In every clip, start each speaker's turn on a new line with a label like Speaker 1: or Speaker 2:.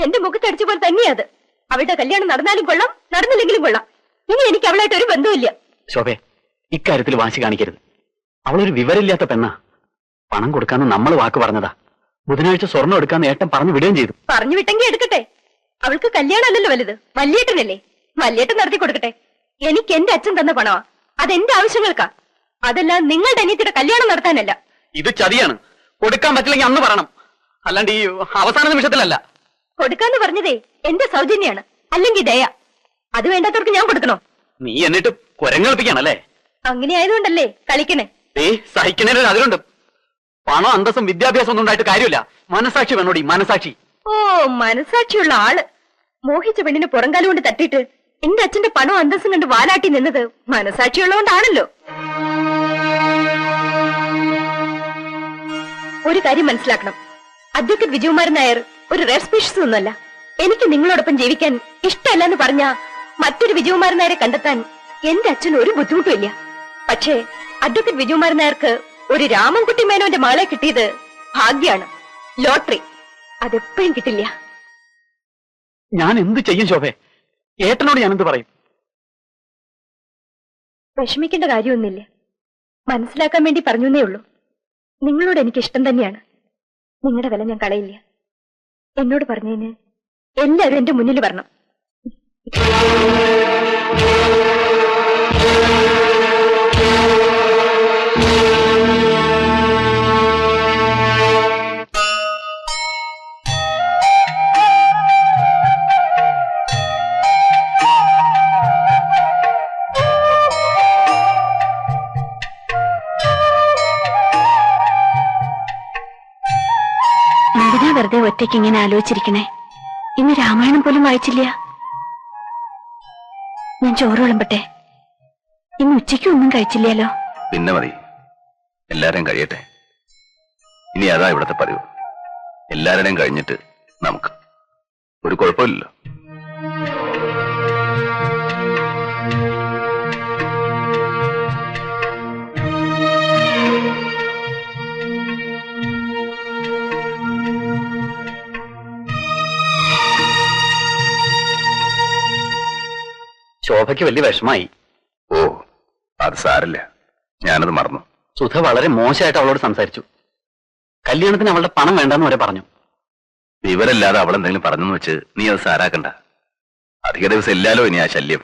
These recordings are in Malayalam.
Speaker 1: എന്റെ മുഖത്തടിച്ച പോലെ തന്നെയാ അത്. അവളുടെ കല്യാണം നടന്നാലും കൊള്ളാം, നടന്നില്ലെങ്കിലും കൊള്ളാം. ഇനി എനിക്ക് അവളായിട്ട് ഒരു ബന്ധമില്ല.
Speaker 2: ശോഭെ, ഇക്കാര്യത്തിൽ വാശി കാണിക്കരുത്. അവളൊരു വിവരമില്ലാത്ത പെണ്ണാ. പണം കൊടുക്കാന്ന് നമ്മൾ വാക്ക് പറഞ്ഞതാ. ബുധനാഴ്ച സ്വർണ്ണം എടുക്കാന്ന് ഏട്ടൻ പറഞ്ഞു വിടുകയും ചെയ്തു.
Speaker 1: പറഞ്ഞു വിട്ടെങ്കിൽ എടുക്കട്ടെ. അവൾക്ക് കല്യാണമല്ലല്ലോ വലുത്, വല്യേട്ടനല്ലേ. വല്യേട്ടൻ നടത്തി കൊടുക്കട്ടെ. എനിക്ക് എന്റെ അച്ഛൻ തന്ന പണമാ, അതെന്റെ ആവശ്യങ്ങൾക്കാ. അതല്ല നിങ്ങളുടെ അനിയത്തിയുടെ കല്യാണം നടത്താനല്ല.
Speaker 2: ഇത് ചതിയാണ്. കൊടുക്കാൻ പറ്റില്ലെങ്കിൽ അന്ന് പറയണം, അല്ലാണ്ട് ഈ അവസാന നിമിഷത്തിലല്ല.
Speaker 1: കൊടുക്കാന്ന് പറഞ്ഞതേ എന്റെ സൗജന്യാണ്, അല്ലെങ്കിൽ ദയ. അത് വേണ്ടാത്തവർക്ക് ഞാൻ കൊടുക്കണോ?
Speaker 2: നീ എന്നിട്ട് കുരങ്ങൾപ്പിക്കാണല്ലേ?
Speaker 1: അങ്ങനെ ആയതുകൊണ്ടല്ലേ കളിക്കണേ.
Speaker 2: സഹിക്കണേലും അതിലുണ്ട്. പണം, അന്തസ്സും വിദ്യാഭ്യാസം ഒന്നും ഉണ്ടായിട്ട് കാര്യമില്ല. മനസാക്ഷി വേണോടി, മനസാക്ഷി.
Speaker 1: ഓ, മനസാക്ഷിയുള്ള ആള്. മോഹിച്ച പെണ്ണിന് പുറംകാലം കൊണ്ട് തട്ടിയിട്ട് എന്റെ അച്ഛന്റെ പണവും അന്തസ്സും കണ്ട് വാലാട്ടി നിന്നത് മനസാക്ഷിയുള്ളതുകൊണ്ടാണല്ലോ. ഒരു കാര്യം മനസ്സിലാക്കണം, അഡ്വക്കേറ്റ് വിജയകുമാരൻ നായർ ഒരു റെയർ സ്പീഷീസ് ഒന്നുമല്ല. എനിക്ക് നിങ്ങളോടൊപ്പം ജീവിക്കാൻ ഇഷ്ടമല്ലെന്ന് പറഞ്ഞ മറ്റൊരു വിജയകുമാരൻ നായരെ കണ്ടെത്താൻ എന്റെ അച്ഛന് ഒരു ബുദ്ധിമുട്ടുമില്ല. പക്ഷേ അഡ്വക്കേറ്റ് വിജയകുമാരൻ നായർക്ക് ഒരു രാമൻകുട്ടി മേനോന്റെ മകളെ കിട്ടിയത് ഭാഗ്യാണ്, ലോട്ടറി. അതെപ്പോഴും കിട്ടില്ല.
Speaker 2: ഞാൻ എന്ത് ചെയ്യും ശോഭേ? ഏട്ടനോട് ഞാൻ എന്ത് പറയും?
Speaker 1: വിഷമിക്കേണ്ട കാര്യമൊന്നുമില്ല. മനസ്സിലാക്കാൻ വേണ്ടി പറഞ്ഞേ ഉള്ളൂ. നിങ്ങളോട് എനിക്ക് ഇഷ്ടം തന്നെയാണ്. നിങ്ങളുടെ വില ഞാൻ കളയില്ല. എന്നോട് പറഞ്ഞതിന് എല്ലാവരും എന്റെ മുന്നിൽ വരണം. എന്തിനാ വെറുതെ ഒറ്റയ്ക്ക് ഇങ്ങനെ ആലോചിച്ചിരിക്കണേ? ഇന്ന് രാമായണം പോലും വായിച്ചില്ല. ഞാൻ ചോറ് വിളമ്പട്ടെ? ഇന്ന് ഉച്ചയ്ക്ക് ഒന്നും കഴിച്ചില്ലല്ലോ.
Speaker 3: പിന്നെ മതി, എല്ലാരെയും കഴിയട്ടെ. ഇനി അതാ ഇവിടത്തെ പതിവ്. എല്ലാവരുടെയും കഴിഞ്ഞിട്ട് നമുക്ക് ഒരു കുഴപ്പമില്ലല്ലോ.
Speaker 2: ശോഭയ്ക്ക് വലിയ വിഷമായി.
Speaker 3: ഓ, അത് സാരില്ല, ഞാനത് മറന്നു.
Speaker 2: സുധ വളരെ മോശമായിട്ട് അവളോട് സംസാരിച്ചു. കല്യാണത്തിന് അവളുടെ പണം വേണ്ടെന്ന് വരെ പറഞ്ഞു.
Speaker 3: വിവരമില്ലാതെ അവളെന്തെങ്കിലും പറഞ്ഞെന്ന് വെച്ച് നീ അത് സാരാക്കണ്ട. അധിക ദിവസം ഇല്ലാലോ ഇനി ആ ശല്യം.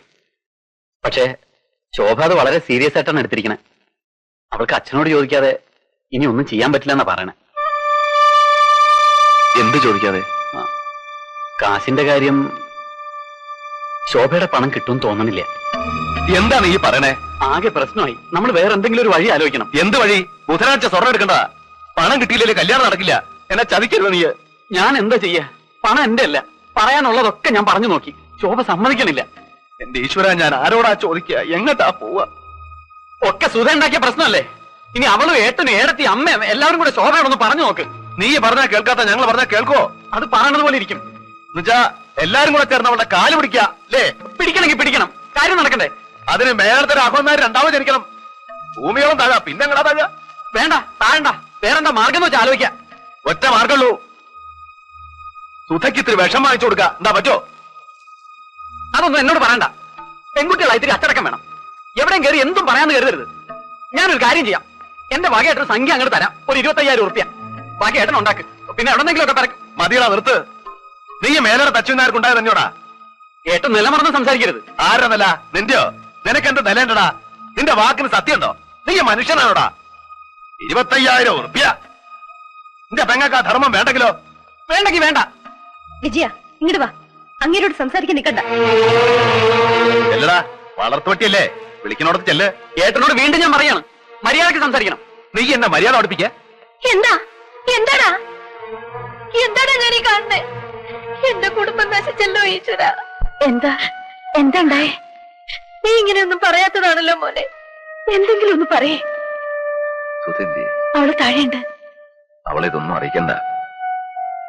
Speaker 2: പക്ഷേ ശോഭ അത് വളരെ സീരിയസ് ആയിട്ടാണ് എടുത്തിരിക്കണേ. അവൾക്ക് അച്ഛനോട് ചോദിക്കാതെ ഇനി ഒന്നും ചെയ്യാൻ പറ്റില്ല എന്നാ പറയണേ.
Speaker 3: എന്ത് ചോദിക്കാതെ?
Speaker 2: കാശിന്റെ കാര്യം. ശോഭയുടെ പണം കിട്ടും തോന്നണില്ല.
Speaker 3: എന്താണ് ഈ പറയണേ?
Speaker 2: ആകെ പ്രശ്നമായി. നമ്മൾ വേറെ എന്തെങ്കിലും ഒരു വഴി ആലോചിക്കണം.
Speaker 3: എന്ത് വഴി? ബുധനാഴ്ച സ്വർണ്ണം എടുക്കണ്ട. പണം കിട്ടിയില്ലേ കല്യാണം നടക്കില്ല. എന്നെ ചതിക്കരുത് നീ.
Speaker 2: ഞാൻ എന്താ ചെയ്യാ? പണം എന്റെ അല്ല. പറയാനുള്ളതൊക്കെ ഞാൻ പറഞ്ഞു നോക്കി. ശോഭ സമ്മതിക്കണില്ല.
Speaker 3: എന്റെ ഈശ്വര, ഞാൻ ആരോടാ ചോദിക്കുക? എങ്ങട്ടാ പോവാ?
Speaker 2: ഒക്കെ സുധ ഉണ്ടാക്കിയ പ്രശ്നമല്ലേ? ഇനി അവളും ഏട്ടനും ഏടത്തി അമ്മയും എല്ലാവരും കൂടെ ശോഭയോടൊന്ന് പറഞ്ഞു നോക്ക്.
Speaker 3: നീ പറഞ്ഞാ കേൾക്കാത്ത ഞങ്ങൾ പറഞ്ഞാ കേൾക്കോ?
Speaker 2: അത് പറയണത് പോലെ ഇരിക്കും.
Speaker 3: എന്നുവെച്ചാ എല്ലാരും കൂടെ ചേർന്ന് അവളുടെ കാല് പിടിക്കുക അല്ലേ?
Speaker 2: പിടിക്കണമെങ്കിൽ പിടിക്കണം. കാര്യം നടക്കണ്ടേ?
Speaker 3: അതിന് മേളത്തെ രാഘവന്മാർ രണ്ടാമത് ജനിക്കണം. ഭൂമിയോളം താഴാ, പിന്നെ എങ്ങടാ താഴാ?
Speaker 2: വേണ്ട, താഴണ്ട. വേറെന്താ മാർഗം എന്ന് വെച്ചാൽ ആലോചിക്കാം.
Speaker 3: ഒറ്റ മാർഗമുള്ളൂ. സുധയ്ക്ക് ഇത്തിരി വിഷം വാങ്ങിച്ചു കൊടുക്കുക. എന്താ പറ്റോ?
Speaker 2: അതൊന്നും എന്നോട് പറയണ്ട. പെൺകുട്ടികളായി ഇത്തിരി അച്ചടക്കം വേണം. എവിടെയും കയറി എന്തും പറയാന്ന് കരുതരുത്. ഞാനൊരു കാര്യം ചെയ്യാം. എന്റെ വകയായിട്ടൊരു സംഖ്യ അങ്ങോട്ട് തരാം. ഒരു 25,000 ഉറുപ്പ്യ. ബാക്കി ഏട്ടൻ ഉണ്ടാക്ക്. പിന്നെ എവിടെന്നെങ്കിലും ഒക്കെ പറക്കും.
Speaker 3: മതിയടാ, നിർത്ത്. നീ മേലെ തച്ചുനാർക്കുണ്ടായത് തന്നെയോടാ.
Speaker 2: ഏട്ടൻ നിലമറന്ന് സംസാരിക്കരുത്.
Speaker 3: ആരാ നില? നിന്റെയോ? നിനക്ക് എന്ത് നിലണ്ടടാ? നിന്റെ വാക്കിന് സത്യമുണ്ടോ? നീ മനുഷ്യനാണോടാ? 25,000 ഉറുപ്പ്യ. നിന്റെ പെങ്ങക്ക് ആ ധർമ്മം വേണ്ടെങ്കിലോ?
Speaker 2: വേണ്ടെങ്കിൽ വേണ്ട.
Speaker 1: വിജയ, ഇങ്ങോട്ട് വാ. അങ്ങേരോട് സംസാരിക്കാൻ നിൽക്കണ്ട.
Speaker 3: ചെല്ലടാ, വളർത്തുപറ്റിയല്ലേ? വിളിക്കണോടത്ത് ചെല്ല്.
Speaker 2: ഏട്ടനോട് വീണ്ടും ഞാൻ പറയാണ്, മര്യാദക്ക് സംസാരിക്കണം.
Speaker 3: നീ എന്നെ മര്യാദ പഠിപ്പിക്ക.
Speaker 1: എന്താ? എന്താടാ? എന്താടാ ഞാൻ ഈ കാണുന്നേ? എന്റെ കുടുംബം നശിച്ചല്ലോ ഈശ്വര. എന്താ ഉണ്ടായേ? നീ ഇങ്ങനെയൊന്നും പറയാത്തതാണല്ലോ മോനെ. എന്തെങ്കിലും ഒന്ന് പറയേ. അവള് താഴെയുണ്ട്.
Speaker 3: അവളെ ഇതൊന്നും അറിയിക്കണ്ട.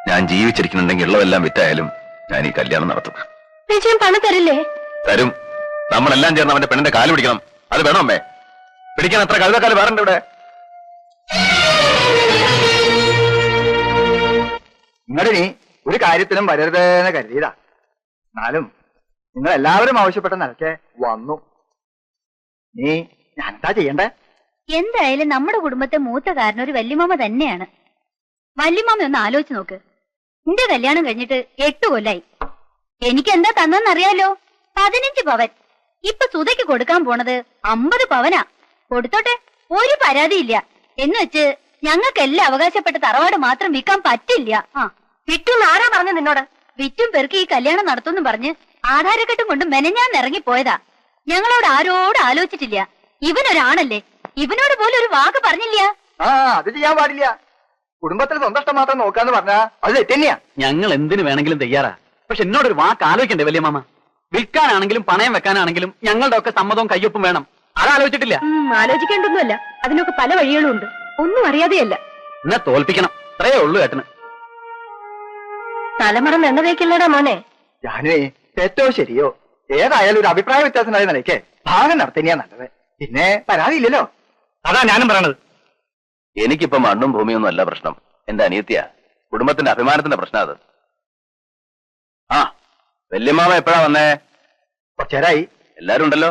Speaker 3: ഞാൻ ജീവിച്ചിരിക്കുന്നുണ്ടെങ്കിൽ ഉള്ളതെല്ലാം വിറ്റായാലും ഞാൻ ഈ കല്യാണം നടത്തും.
Speaker 1: വിജയം പണം തരില്ലേ?
Speaker 3: തരും. നമ്മളെല്ലാം ചേർന്ന് അവന്റെ പെണ്ണിന്റെ കാല് പിടിക്കണം. അത് വേണോ അമ്മേ? പിടിക്കാൻ എത്ര കഴുതക്കാല് വേറുണ്ട് ഇവിടെ?
Speaker 4: ഇങ്ങോട്ട് നീ ഒരു കാര്യത്തിലും വരരുതെന്ന് കരുതിയതാ. എന്നാലും നിങ്ങൾ എല്ലാവരും ആവശ്യപ്പെട്ട നിലയ്ക്ക് വന്നു. നീ ഞാനെന്താ ചെയ്യണ്ടേ?
Speaker 5: എന്തായാലും നമ്മുടെ കുടുംബത്തെ മൂത്ത കാരണം ഒരു വല്യമാമ തന്നെയാണ്. വല്യമാമ ഒന്ന് ആലോചിച്ച് നോക്ക്. എന്റെ കല്യാണം കഴിഞ്ഞിട്ട് 8 കൊല്ലായി. എനിക്ക് എന്താ തന്നെന്നറിയാലോ? 15 പവൻ. ഇപ്പൊ സുധയ്ക്ക് കൊടുക്കാൻ പോണത് 50 പവനാ. കൊടുത്തോട്ടെ, ഒരു പരാതിയില്ല. എന്ന് വെച്ച് ഞങ്ങൾക്കെല്ലാം അവകാശപ്പെട്ട തറവാട് മാത്രം വിൽക്കാൻ പറ്റില്ല.
Speaker 1: വിറ്റുന്ന് ആരാ പറഞ്ഞു നിന്നോട്?
Speaker 5: വിറ്റും പെറുക്കി ഈ കല്യാണം നടത്തുമെന്നും പറഞ്ഞ് ആധാരക്കെട്ടും കൊണ്ട് മെനഞ്ഞാൻ ഇറങ്ങി പോയതാ. ഞങ്ങളോട് ആരോട് ആലോചിച്ചിട്ടില്ല. ഇവനൊരാണല്ലേ, ഇവനോട് പോലും ഒരു വാക്ക് പറഞ്ഞില്ല.
Speaker 4: അത് ചെയ്യാൻ പാടില്ല. കുടുംബത്തിൽ സ്വന്തം ഇഷ്ടം മാത്രം നോക്കാന്ന് പറഞ്ഞാ അത് തെറ്റന്നെയാ.
Speaker 2: ഞങ്ങൾ എന്തിനു വേണമെങ്കിലും തയ്യാറാ. പക്ഷെ എന്നോടൊരു വാക്ക് ആലോചിക്കണ്ടേ വല്യമാമ? വിൽക്കാനാണെങ്കിലും പണയം വെക്കാനാണെങ്കിലും ഞങ്ങളുടെ ഒക്കെ സമ്മതവും കയ്യൊപ്പും വേണം. അതാലോചിച്ചിട്ടില്ല.
Speaker 1: ആലോചിക്കേണ്ടൊന്നുമല്ല. അതിനൊക്കെ പല വഴികളും ഉണ്ട്. ഒന്നും അറിയാതെയല്ല.
Speaker 2: എന്നെ തോൽപ്പിക്കണം, അത്രയേ ഉള്ളൂ ഏട്ടന്.
Speaker 1: തലമറന്ന് എണ്ണ തേക്കില്ലടാ മോനെ.
Speaker 4: ഞാനേ തെറ്റോ ശരിയോ ഏതായാലും ഒരു അഭിപ്രായ വ്യത്യാസം ഉണ്ടായ നിലയ്ക്ക് ഭാഗം നടത്തന്നെയാ നല്ലത്. പിന്നെ പരാതിയില്ലല്ലോ.
Speaker 3: അതാ ഞാനും പറയണത്. എനിക്കിപ്പോ മണ്ണും ഭൂമിയൊന്നും അല്ല പ്രശ്നം. എന്റെ അനിയത്തിയാ, കുടുംബത്തിന്റെ അഭിമാനത്തിന്റെ പ്രശ്നം അത്. ആ വല്യമ്മാവ എപ്പോഴാ വന്നേ?
Speaker 4: കുറച്ചേരായി.
Speaker 3: എല്ലാരും ഉണ്ടല്ലോ.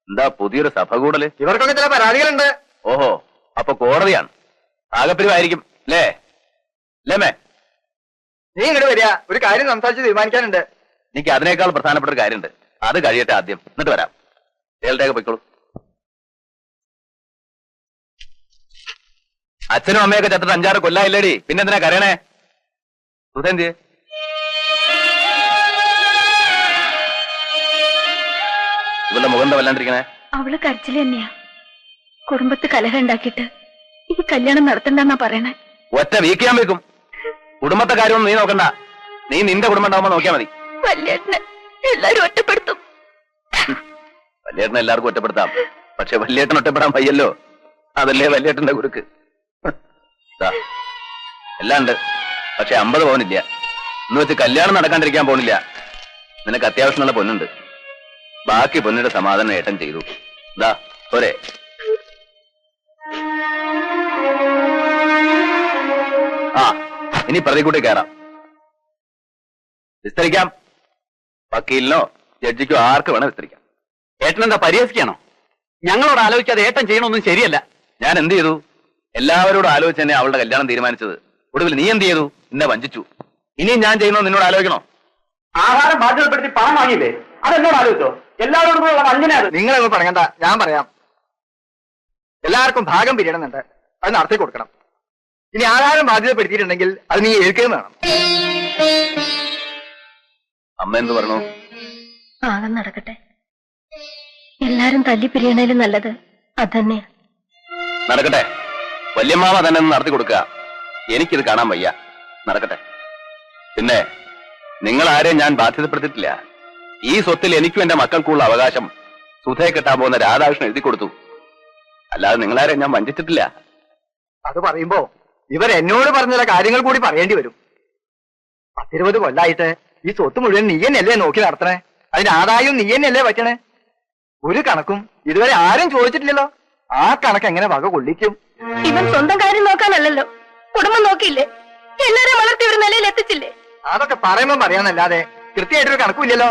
Speaker 3: എന്താ പുതിയൊരു സഭ കൂടല്?
Speaker 4: ഇവർക്കൊക്കെ ചില പരാതികളുണ്ട്.
Speaker 3: ഓഹോ, അപ്പൊ കോടതിയാണ്. ആകപ്പിരിവായിരിക്കും അല്ലേ? ലേമേ,
Speaker 4: നീ ഇങ്ങോട്ട് വരിക. ഒരു കാര്യം സംസാരിച്ച് തീരുമാനിക്കാനുണ്ട്.
Speaker 3: എനിക്ക് അതിനേക്കാൾ പ്രധാനപ്പെട്ട ഒരു കാര്യമുണ്ട്. അത് കഴിയട്ടെ ആദ്യം, എന്നിട്ട് വരാം. ഏളുടെയൊക്കെ പൊയ്ക്കോളൂ. അച്ഛനും അമ്മയൊക്കെ ചത്തിട്ട് 5-6 കൊല്ലായില്ലേടി, പിന്നെന്തിനാ കരയണേ? സുധേന്തിയെ ഇവളുടെ മുഖം എന്താ വല്ലാണ്ടിരിക്കണേ?
Speaker 1: അവള് കരച്ചില് തന്നെയാ. കുടുംബത്ത് കലഹം ഉണ്ടാക്കിയിട്ട് ഈ കല്യാണം നടത്തണ്ടെന്നാ പറയണേ.
Speaker 3: ഒറ്റ വീക്കിയാൻ വെക്കും. കുടുംബത്തെ കാര്യമൊന്നും നീ നോക്കണ്ട. നീ നിന്റെ കുടുംബം ഉണ്ടാവുമ്പോ നോക്കിയാ മതി.
Speaker 1: വല്യേട്ടനെ എല്ലാരും ഒറ്റപ്പെടുത്തും.
Speaker 3: വല്യേട്ടനെ എല്ലാവർക്കും ഒറ്റപ്പെടുത്താം. പക്ഷെ വല്യേട്ടൻ ഒറ്റപ്പെടാൻ വയ്യല്ലോ. അതല്ലേ വല്യേട്ടന്റെ കുരുക്ക്. എല്ലാം ഉണ്ട്, പക്ഷെ 50 പവനില്ല. എന്ന് വെച്ച് കല്യാണം നടക്കാണ്ടിരിക്കാൻ പോണില്ല. നിനക്ക് അത്യാവശ്യമുള്ള പൊന്നുണ്ട്. ബാക്കി പൊന്നിന്റെ സമാധാനം ഏട്ടൻ ചെയ്തു. ഇതാ പോരെ. ആ ഇനി പ്രതികൂട്ടി കയറാം. വിസ്തരിക്കാം. വക്കീലിനോ ജഡ്ജിക്കോ ആർക്ക് വേണം വിസ്തരിക്കാം.
Speaker 2: ഏട്ടനെന്താ പരിഹസിക്കാണോ? ഞങ്ങളോട് ആലോചിക്കാതെ ഏട്ടൻ ചെയ്യണമൊന്നും ശരിയല്ല.
Speaker 3: ഞാൻ എന്ത് ചെയ്തു? എല്ലാവരോടും ആലോചിച്ച് തന്നെ അവളുടെ കല്യാണം തീരുമാനിച്ചത്. ഒടുവിൽ നീ എന്ത് ചെയ്തു? എന്നെ വഞ്ചിച്ചു. ഇനിയും ഞാൻ ചെയ്യണോ നിന്നോട് ആലോചിക്കണോ?
Speaker 2: ആഹാരം ബാധ്യതപ്പെടുത്തി പണം വാങ്ങിയില്ലേ? അതെന്നോട് ആലോചിച്ചോ? എല്ലാവരോടും കൂടെ വഞ്ചനയാണ്.
Speaker 4: നിങ്ങളൊന്നും പറയണ്ട, ഞാൻ പറയാം. എല്ലാവർക്കും ഭാഗം പിരിയണമെന്നുണ്ട്. അത് നടത്തി കൊടുക്കണം. ഇനി ആധാരം ബാധ്യതപ്പെടുത്തിയിട്ടുണ്ടെങ്കിൽ അത് നീ ഏൽക്കുകയും വേണം.
Speaker 3: അമ്മ എന്ത് പറഞ്ഞു?
Speaker 1: ഭാഗം നടക്കട്ടെ. എല്ലാരും തല്ലി പിരിയണേലും നല്ലത് അതന്നെയാ.
Speaker 3: നടക്കട്ടെ. വല്യമ്മാവ തന്നെ ഒന്ന് നടത്തി കൊടുക്കുക. എനിക്കിത് കാണാൻ വയ്യ. നടക്കട്ടെ. പിന്നെ നിങ്ങൾ ആരെയും ഞാൻ ബാധ്യതപ്പെടുത്തിയിട്ടില്ല. ഈ സ്വത്തിൽ എനിക്കും എന്റെ മക്കൾക്കുള്ള അവകാശം സുധയെ കെട്ടാൻ പോകുന്ന രാധാകൃഷ്ണൻ എഴുതി കൊടുത്തു. അല്ലാതെ നിങ്ങളാരെയും ഞാൻ വഞ്ചിച്ചിട്ടില്ല.
Speaker 4: അത് പറയുമ്പോ ഇവർ എന്നോട് പറഞ്ഞ ചില കാര്യങ്ങൾ കൂടി പറയേണ്ടി വരും. 10-20 കൊല്ലായിട്ട് ഈ സ്വത്ത് മുഴുവൻ നീ തന്നെയല്ലേ നോക്കി നടത്തണേ. അതിന് ആദായവും നീ തന്നെയല്ലേ പറ്റണേ. ഒരു കണക്കും ഇതുവരെ ആരും ചോദിച്ചിട്ടില്ലല്ലോ. ആ കണക്ക് എങ്ങനെ വക കൊള്ളിക്കും?
Speaker 1: ഇവൻ സ്വന്തം കാര്യം നോക്കാനല്ലല്ലോ, കുടുംബം നോക്കിയില്ലേ? എല്ലാരെയും വളർത്തി ഒരു നിലയിൽ എത്തിച്ചില്ലേ?
Speaker 4: അതൊക്കെ പറയുമ്പോ പറയാന്നല്ലാതെ കൃത്യമായിട്ടൊരു കണക്കുമില്ലല്ലോ.